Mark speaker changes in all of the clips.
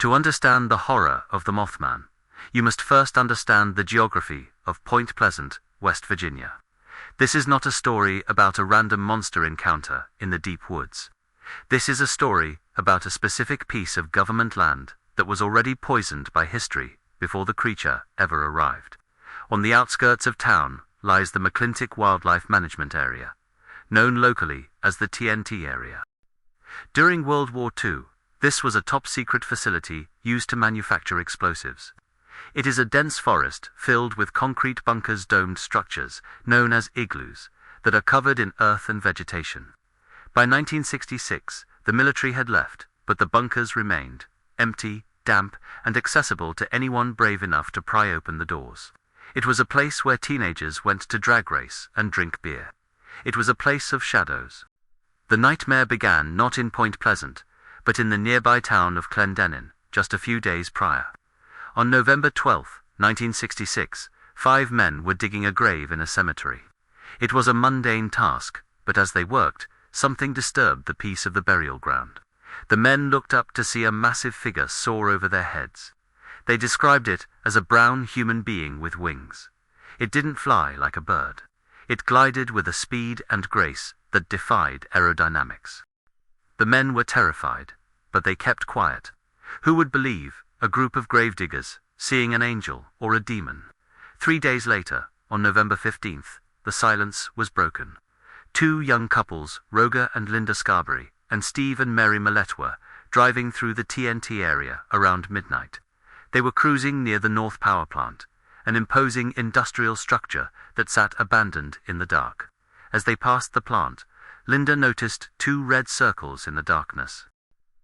Speaker 1: To understand the horror of the Mothman, you must first understand the geography of Point Pleasant, West Virginia. This is not a story about a random monster encounter in the deep woods. This is a story about a specific piece of government land that was already poisoned by history before the creature ever arrived. On the outskirts of town lies the McClintic Wildlife Management Area, known locally as the TNT Area. During World War II, this was a top-secret facility used to manufacture explosives. It is a dense forest filled with concrete bunkers, domed structures, known as igloos, that are covered in earth and vegetation. By 1966, the military had left, but the bunkers remained, empty, damp, and accessible to anyone brave enough to pry open the doors. It was a place where teenagers went to drag race and drink beer. It was a place of shadows. The nightmare began not in Point Pleasant, but in the nearby town of Clendenin, just a few days prior. On November 12, 1966, 5 men were digging a grave in a cemetery. It was a mundane task, but as they worked, something disturbed the peace of the burial ground. The men looked up to see a massive figure soar over their heads. They described it as a brown human being with wings. It didn't fly like a bird. It glided with a speed and grace that defied aerodynamics. The men were terrified, but they kept quiet. Who would believe a group of gravediggers seeing an angel or a demon? 3 days later, on November 15th, the silence was broken. 2 young couples, Roger and Linda Scarberry, and Steve and Mary Millette, were driving through the TNT area around midnight. They were cruising near the North Power Plant, an imposing industrial structure that sat abandoned in the dark. As they passed the plant, Linda noticed 2 red circles in the darkness.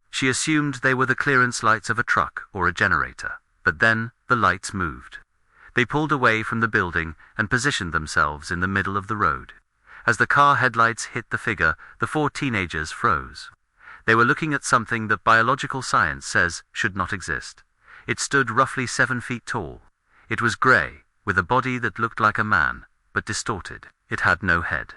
Speaker 1: She assumed they were the clearance lights of a truck or a generator, but then the lights moved. They pulled away from the building and positioned themselves in the middle of the road. As the car headlights hit the figure, the 4 teenagers froze. They were looking at something that biological science says should not exist. It stood roughly 7 feet tall. It was grey, with a body that looked like a man, but distorted. It had no head.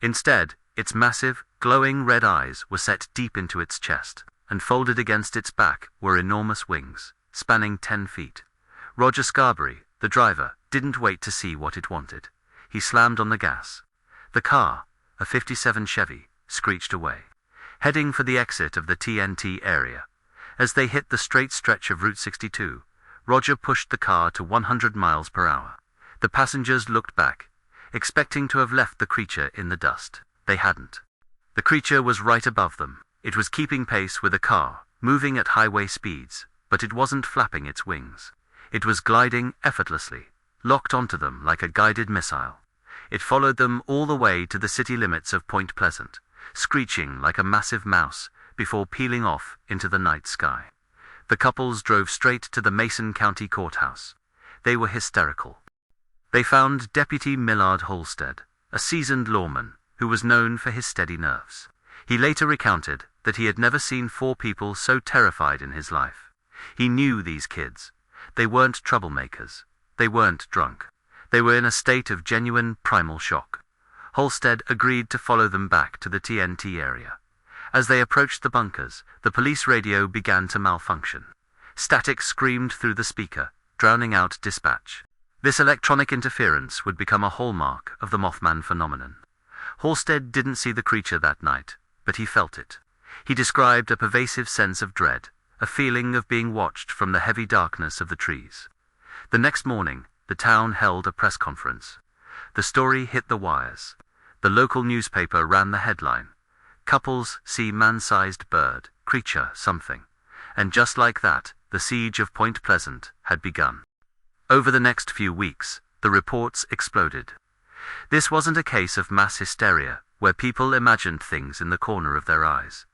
Speaker 1: Instead, its massive, glowing red eyes were set deep into its chest, and folded against its back were enormous wings, spanning 10 feet. Roger Scarberry, the driver, didn't wait to see what it wanted. He slammed on the gas. The car, a '57 Chevy, screeched away, heading for the exit of the TNT area. As they hit the straight stretch of Route 62, Roger pushed the car to 100 miles per hour. The passengers looked back, expecting to have left the creature in the dust. They hadn't. The creature was right above them. It was keeping pace with the car, moving at highway speeds, but it wasn't flapping its wings. It was gliding effortlessly, locked onto them like a guided missile. It followed them all the way to the city limits of Point Pleasant, screeching like a massive mouse before peeling off into the night sky. The couples drove straight to the Mason County Courthouse. They were hysterical. They found Deputy Millard Halstead, a seasoned lawman who was known for his steady nerves. He later recounted that he had never seen 4 people so terrified in his life. He knew these kids. They weren't troublemakers. They weren't drunk. They were in a state of genuine primal shock. Halstead agreed to follow them back to the TNT area. As they approached the bunkers, the police radio began to malfunction. Static screamed through the speaker, drowning out dispatch. This electronic interference would become a hallmark of the Mothman phenomenon. Halstead didn't see the creature that night, but he felt it. He described a pervasive sense of dread, a feeling of being watched from the heavy darkness of the trees. The next morning, the town held a press conference. The story hit the wires. The local newspaper ran the headline, "Couples see man-sized bird, creature something." And just like that, the siege of Point Pleasant had begun. Over the next few weeks, the reports exploded. This wasn't a case of mass hysteria, where people imagined things in the corner of their eyes.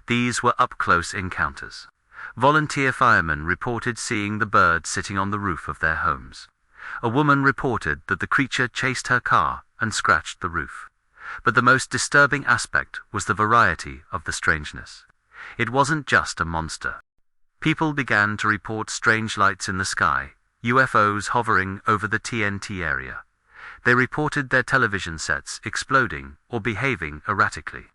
Speaker 1: These were up-close encounters. Volunteer firemen reported seeing the bird sitting on the roof of their homes. A woman reported that the creature chased her car and scratched the roof. But the most disturbing aspect was the variety of the strangeness. It wasn't just a monster. People began to report strange lights in the sky, UFOs hovering over the TNT area. They reported their television sets exploding or behaving erratically.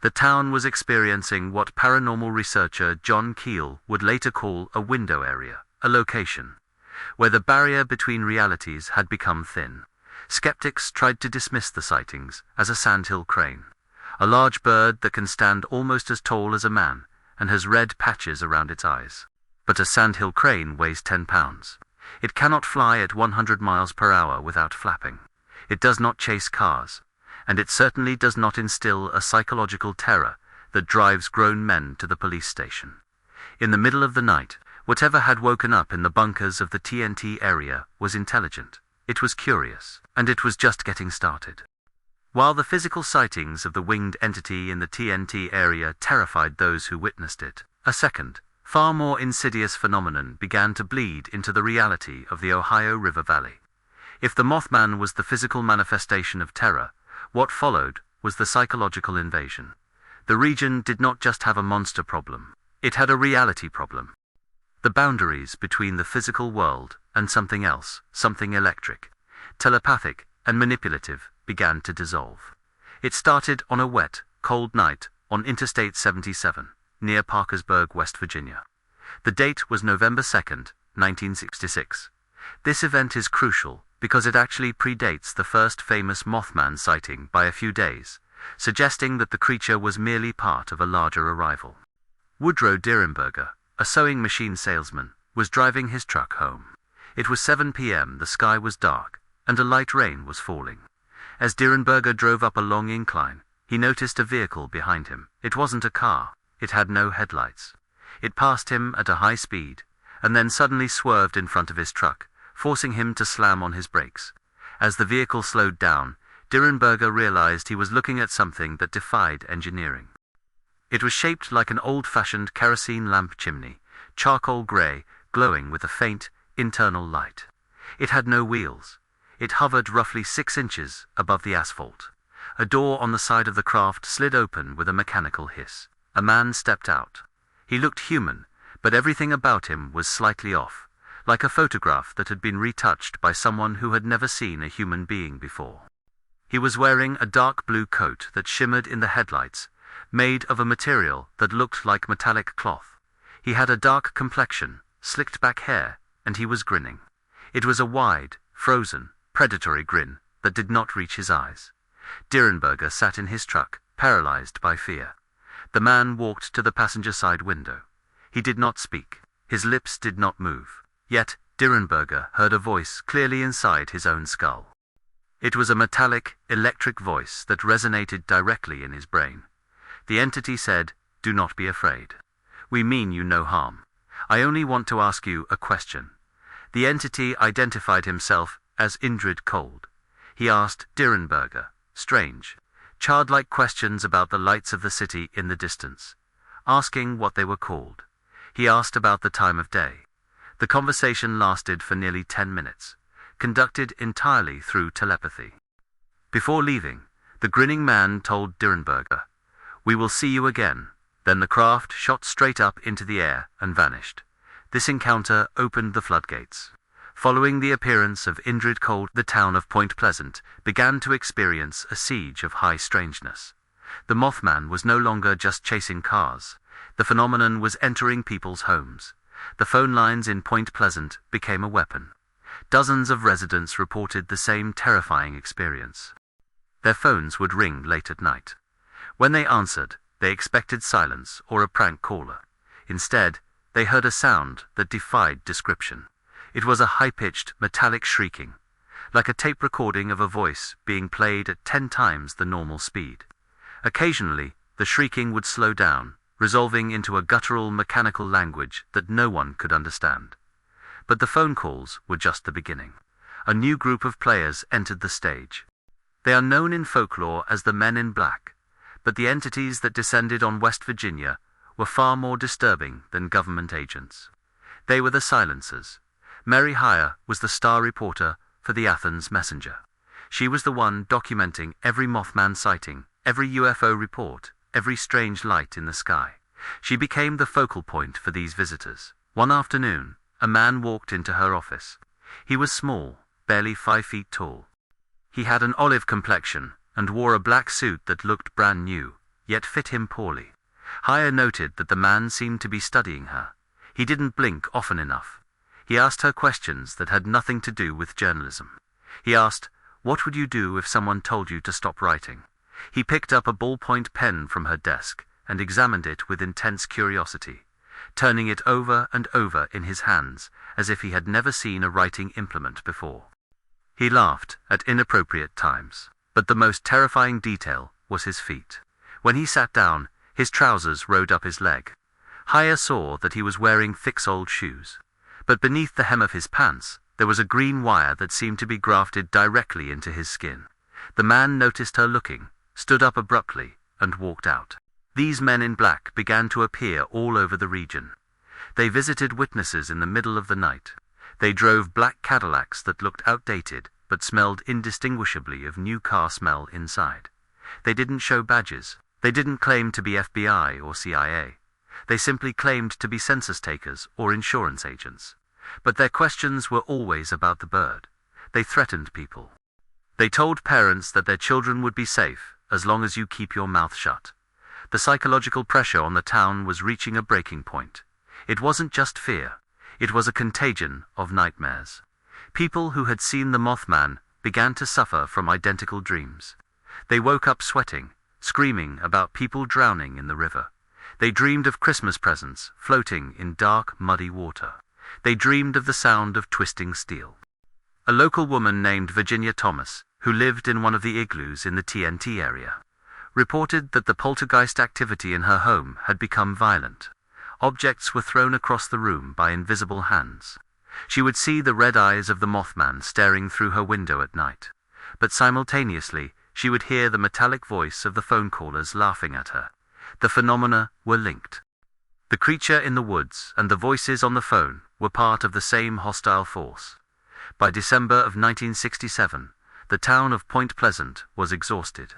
Speaker 1: The town was experiencing what paranormal researcher John Keel would later call a window area, a location where the barrier between realities had become thin. Skeptics tried to dismiss the sightings as a sandhill crane, a large bird that can stand almost as tall as a man and has red patches around its eyes. But a sandhill crane weighs 10 pounds. It cannot fly at 100 miles per hour without flapping. It does not chase cars, and it certainly does not instill a psychological terror that drives grown men to the police station. In the middle of the night, whatever had woken up in the bunkers of the TNT area was intelligent. It was curious, and it was just getting started. While the physical sightings of the winged entity in the TNT area terrified those who witnessed it, a second, far more insidious phenomenon began to bleed into the reality of the Ohio River Valley. If the Mothman was the physical manifestation of terror, what followed was the psychological invasion. The region did not just have a monster problem, it had a reality problem. The boundaries between the physical world and something else, something electric, telepathic, and manipulative, began to dissolve. It started on a wet, cold night on Interstate 77, near Parkersburg, West Virginia. The date was November 2nd, 1966. This event is crucial because it actually predates the first famous Mothman sighting by a few days, suggesting that the creature was merely part of a larger arrival. Woodrow Derenberger, a sewing machine salesman, was driving his truck home. It was 7 p.m., the sky was dark, and a light rain was falling. As Derenberger drove up a long incline, he noticed a vehicle behind him. It wasn't a car. It had no headlights. It passed him at a high speed, and then suddenly swerved in front of his truck, forcing him to slam on his brakes. As the vehicle slowed down, Derenberger realized he was looking at something that defied engineering. It was shaped like an old-fashioned kerosene lamp chimney, charcoal gray, glowing with a faint, internal light. It had no wheels. It hovered roughly 6 inches above the asphalt. A door on the side of the craft slid open with a mechanical hiss. A man stepped out. He looked human, but everything about him was slightly off, like a photograph that had been retouched by someone who had never seen a human being before. He was wearing a dark blue coat that shimmered in the headlights, made of a material that looked like metallic cloth. He had a dark complexion, slicked back hair, and he was grinning. It was a wide, frozen, predatory grin that did not reach his eyes. Derenberger sat in his truck, paralyzed by fear. The man walked to the passenger side window. He did not speak. His lips did not move. Yet, Derenberger heard a voice clearly inside his own skull. It was a metallic, electric voice that resonated directly in his brain. The entity said, "Do not be afraid. We mean you no harm. I only want to ask you a question." The entity identified himself as Indrid Cold. He asked Derenberger strange, childlike questions about the lights of the city in the distance, asking what they were called. He asked about the time of day. The conversation lasted for nearly 10 minutes, conducted entirely through telepathy. Before leaving, the grinning man told Derenberger, "We will see you again." Then the craft shot straight up into the air and vanished. This encounter opened the floodgates. Following the appearance of Indrid Cold, the town of Point Pleasant began to experience a siege of high strangeness. The Mothman was no longer just chasing cars. The phenomenon was entering people's homes. The phone lines in Point Pleasant became a weapon. Dozens of residents reported the same terrifying experience. Their phones would ring late at night. When they answered, they expected silence or a prank caller. Instead, they heard a sound that defied description. It was a high-pitched, metallic shrieking, like a tape recording of a voice being played at 10 times the normal speed. Occasionally, the shrieking would slow down, resolving into a guttural mechanical language that no one could understand. But the phone calls were just the beginning. A new group of players entered the stage. They are known in folklore as the Men in Black, but the entities that descended on West Virginia were far more disturbing than government agents. They were the silencers. Mary Hire was the star reporter for the Athens Messenger. She was the one documenting every Mothman sighting, every UFO report, every strange light in the sky. She became the focal point for these visitors. One afternoon, a man walked into her office. He was small, barely 5 feet tall. He had an olive complexion and wore a black suit that looked brand new, yet fit him poorly. Haya noted that the man seemed to be studying her. He didn't blink often enough. He asked her questions that had nothing to do with journalism. He asked, "What would you do if someone told you to stop writing?" He picked up a ballpoint pen from her desk and examined it with intense curiosity, turning it over and over in his hands as if he had never seen a writing implement before. He laughed at inappropriate times, but the most terrifying detail was his feet. When he sat down, his trousers rode up his leg. Haya saw that he was wearing thick-soled shoes, but beneath the hem of his pants there was a green wire that seemed to be grafted directly into his skin. The man noticed her looking, stood up abruptly, and walked out. These men in black began to appear all over the region. They visited witnesses in the middle of the night. They drove black Cadillacs that looked outdated but smelled indistinguishably of new car smell inside. They didn't show badges. They didn't claim to be FBI or CIA. They simply claimed to be census takers or insurance agents. But their questions were always about the bird. They threatened people. They told parents that their children would be safe as long as you keep your mouth shut. The psychological pressure on the town was reaching a breaking point. It wasn't just fear. It was a contagion of nightmares. People who had seen the Mothman began to suffer from identical dreams. They woke up sweating, screaming about people drowning in the river. They dreamed of Christmas presents floating in dark, muddy water. They dreamed of the sound of twisting steel. A local woman named Virginia Thomas, who lived in one of the igloos in the TNT area, reported that the poltergeist activity in her home had become violent. Objects were thrown across the room by invisible hands. She would see the red eyes of the Mothman staring through her window at night, but simultaneously she would hear the metallic voice of the phone callers laughing at her. The phenomena were linked. The creature in the woods and the voices on the phone were part of the same hostile force. By December of 1967, the town of Point Pleasant was exhausted.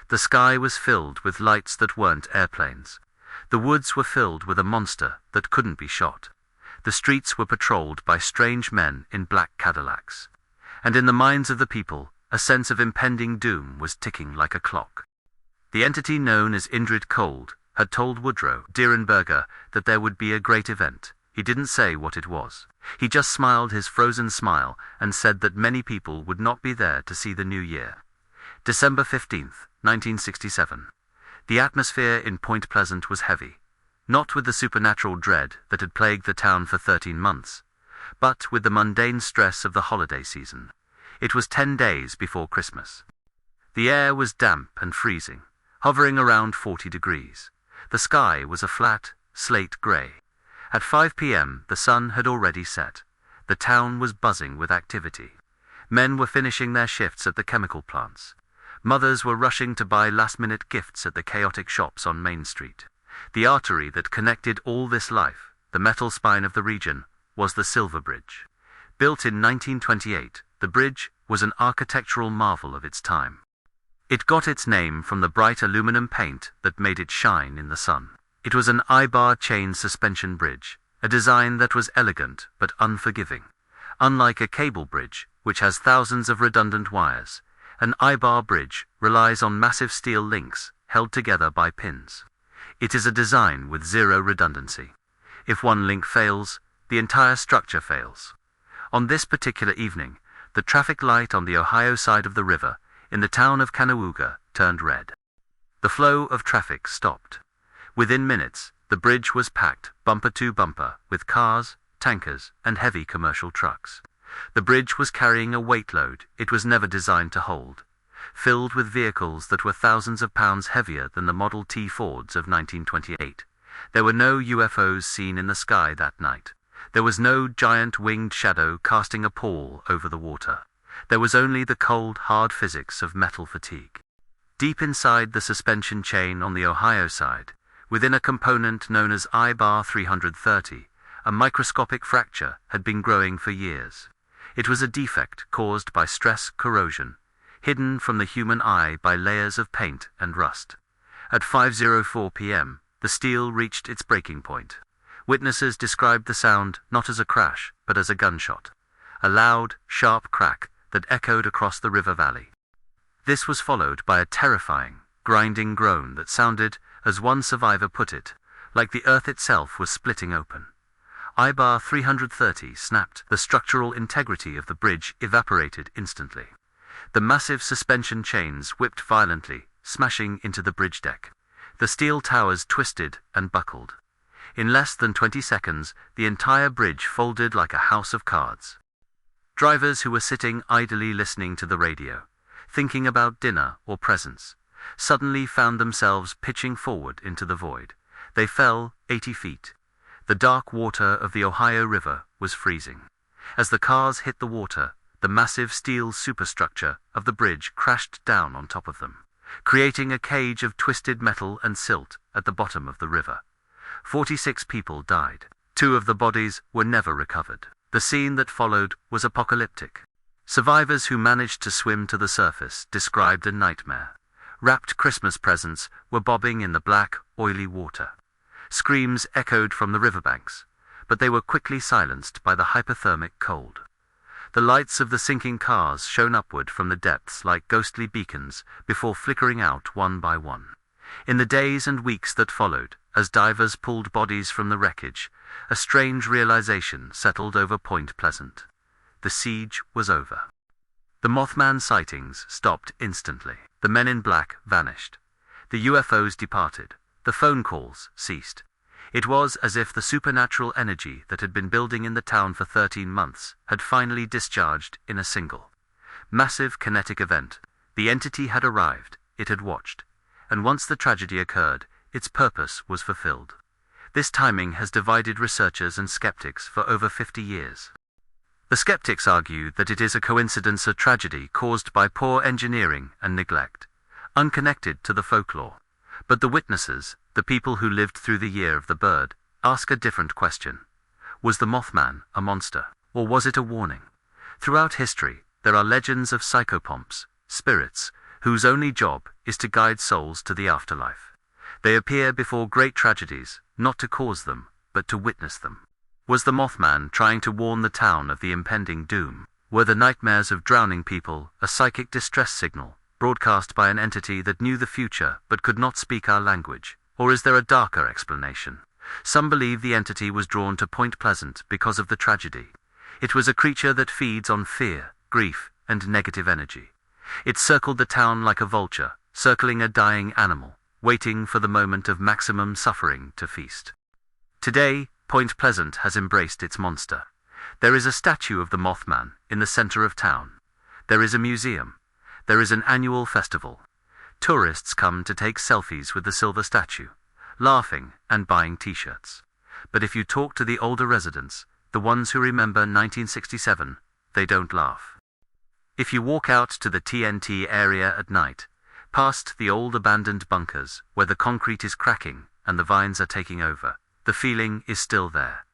Speaker 1: The sky was filled with lights that weren't airplanes. The woods were filled with a monster that couldn't be shot. The streets were patrolled by strange men in black Cadillacs. And in the minds of the people, a sense of impending doom was ticking like a clock. The entity known as Indrid Cold had told Woodrow Derenberger that there would be a great event. He didn't say what it was. He just smiled his frozen smile and said that many people would not be there to see the new year. December 15th, 1967. The atmosphere in Point Pleasant was heavy, not with the supernatural dread that had plagued the town for 13 months, but with the mundane stress of the holiday season. It was 10 days before Christmas. The air was damp and freezing, hovering around 40 degrees. The sky was a flat, slate gray. At 5 p.m. the sun had already set. The town was buzzing with activity. Men were finishing their shifts at the chemical plants. Mothers were rushing to buy last-minute gifts at the chaotic shops on Main Street. The artery that connected all this life, the metal spine of the region, was the Silver Bridge. Built in 1928, the bridge was an architectural marvel of its time. It got its name from the bright aluminum paint that made it shine in the sun. It was an I-bar chain suspension bridge, a design that was elegant but unforgiving. Unlike a cable bridge, which has thousands of redundant wires, an I-bar bridge relies on massive steel links held together by pins. It is a design with zero redundancy. If one link fails, the entire structure fails. On this particular evening, the traffic light on the Ohio side of the river, in the town of Canoga, turned red. The flow of traffic stopped. Within minutes, the bridge was packed bumper to bumper with cars, tankers, and heavy commercial trucks. The bridge was carrying a weight load it was never designed to hold, filled with vehicles that were thousands of pounds heavier than the Model T Fords of 1928. There were no UFOs seen in the sky that night. There was no giant winged shadow casting a pall over the water. There was only the cold, hard physics of metal fatigue. Deep inside the suspension chain on the Ohio side, within a component known as I-bar 330, a microscopic fracture had been growing for years. It was a defect caused by stress corrosion, hidden from the human eye by layers of paint and rust. At 5:04 p.m., the steel reached its breaking point. Witnesses described the sound not as a crash, but as a gunshot. A loud, sharp crack that echoed across the river valley. This was followed by a terrifying, grinding groan that sounded, as one survivor put it, like the earth itself was splitting open. I-bar 330 snapped. The structural integrity of the bridge evaporated instantly. The massive suspension chains whipped violently, smashing into the bridge deck. The steel towers twisted and buckled. In less than 20 seconds, the entire bridge folded like a house of cards. Drivers who were sitting idly listening to the radio, thinking about dinner or presents, suddenly found themselves pitching forward into the void. They fell 80 feet. The dark water of the Ohio River was freezing. As the cars hit the water, the massive steel superstructure of the bridge crashed down on top of them, creating a cage of twisted metal and silt at the bottom of the river. 46 people died. 2 of the bodies were never recovered. The scene that followed was apocalyptic. Survivors who managed to swim to the surface described a nightmare. Wrapped Christmas presents were bobbing in the black, oily water. Screams echoed from the riverbanks, but they were quickly silenced by the hypothermic cold. The lights of the sinking cars shone upward from the depths like ghostly beacons before flickering out one by one. In the days and weeks that followed, as divers pulled bodies from the wreckage, a strange realization settled over Point Pleasant. The siege was over. The Mothman sightings stopped instantly. The men in black vanished. The UFOs departed. The phone calls ceased. It was as if the supernatural energy that had been building in the town for 13 months had finally discharged in a single, massive kinetic event. The entity had arrived, it had watched, and once the tragedy occurred, its purpose was fulfilled. This timing has divided researchers and skeptics for over 50 years. The skeptics argue that it is a coincidence, a tragedy caused by poor engineering and neglect, unconnected to the folklore. But the witnesses, the people who lived through the year of the bird, ask a different question. Was the Mothman a monster, or was it a warning? Throughout history, there are legends of psychopomps, spirits, whose only job is to guide souls to the afterlife. They appear before great tragedies, not to cause them, but to witness them. Was the Mothman trying to warn the town of the impending doom? Were the nightmares of drowning people a psychic distress signal, broadcast by an entity that knew the future but could not speak our language? Or is there a darker explanation? Some believe the entity was drawn to Point Pleasant because of the tragedy. It was a creature that feeds on fear, grief, and negative energy. It circled the town like a vulture, circling a dying animal, waiting for the moment of maximum suffering to feast. Today, Point Pleasant has embraced its monster. There is a statue of the Mothman in the center of town. There is a museum. There is an annual festival. Tourists come to take selfies with the silver statue, laughing and buying t-shirts. But if you talk to the older residents, the ones who remember 1967, they don't laugh. If you walk out to the TNT area at night, past the old abandoned bunkers where the concrete is cracking and the vines are taking over, the feeling is still there.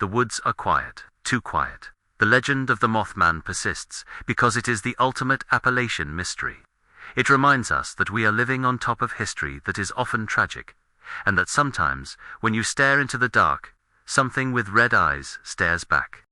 Speaker 1: The woods are quiet, too quiet. The legend of the Mothman persists because it is the ultimate Appalachian mystery. It reminds us that we are living on top of history that is often tragic, and that sometimes, when you stare into the dark, something with red eyes stares back.